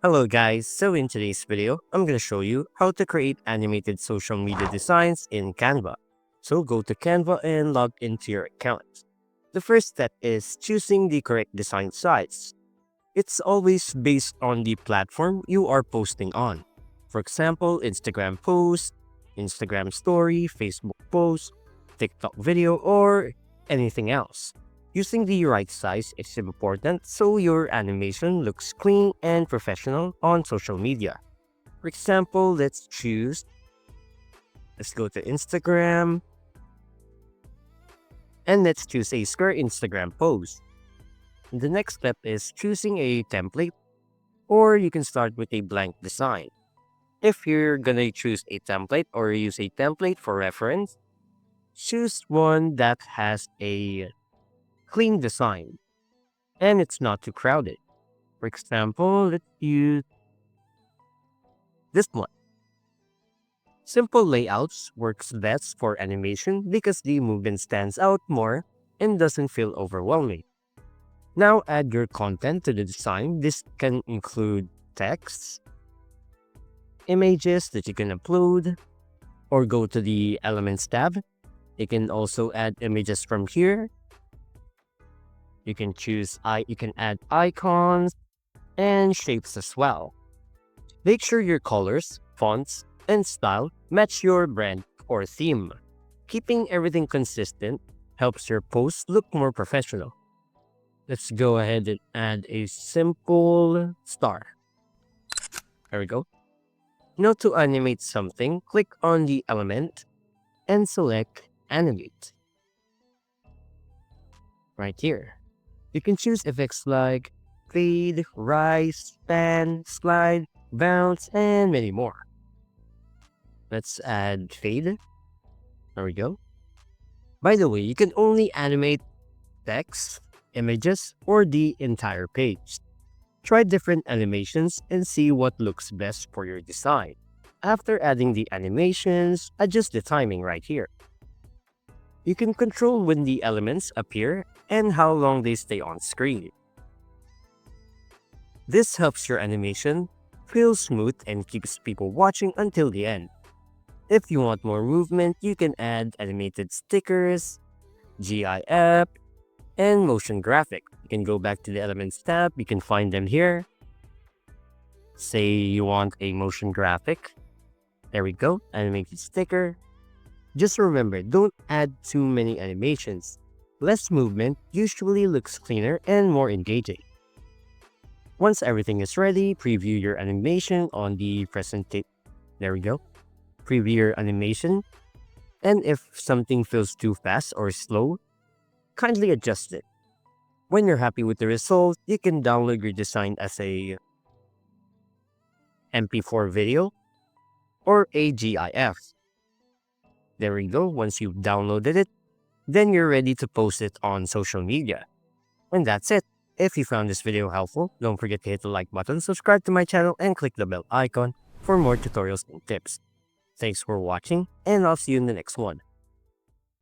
Hello guys, so in today's video, I'm going to show you how to create animated social media designs in Canva. So go to Canva and log into your account. The first step is choosing the correct design size. It's always based on the platform you are posting on. For example, Instagram post, Instagram story, Facebook post, TikTok video, or anything else. Using the right size is important so your animation looks clean and professional on social media. For example, let's go to Instagram, and let's choose a square Instagram pose. The next step is choosing a template, or you can start with a blank design. If you're gonna choose a template or use a template for reference, choose one that has a clean design and it's not too crowded. For example, let's use this one. Simple layouts works best for animation because the movement stands out more and doesn't feel overwhelming. Now add your content to the design. This can include text, images that you can upload, or go to the Elements tab. You can also add images from here. You can add icons and shapes as well. Make sure your colors, fonts, and style match your brand or theme. Keeping everything consistent helps your post look more professional. Let's go ahead and add a simple star. There we go. Now to animate something, click on the element and select Animate. Right here. You can choose effects like fade, rise, pan, slide, bounce, and many more. Let's add fade. There we go. By the way, you can only animate text, images, or the entire page. Try different animations and see what looks best for your design. After adding the animations, adjust the timing right here. You can control when the elements appear and how long they stay on screen. This helps your animation feel smooth and keeps people watching until the end. If you want more movement, you can add animated stickers, GIF, and motion graphic. You can go back to the Elements tab, you can find them here. Say you want a motion graphic. There we go, animated sticker. Just remember, don't add too many animations. Less movement usually looks cleaner and more engaging. Once everything is ready, preview your animation on the There we go. Preview your animation. And if something feels too fast or slow, kindly adjust it. When you're happy with the result, you can download your design as a MP4 video or a GIF. There we go. Once you've downloaded it, then you're ready to post it on social media. And that's it. If you found this video helpful, don't forget to hit the like button, subscribe to my channel, and click the bell icon for more tutorials and tips. Thanks for watching, and I'll see you in the next one.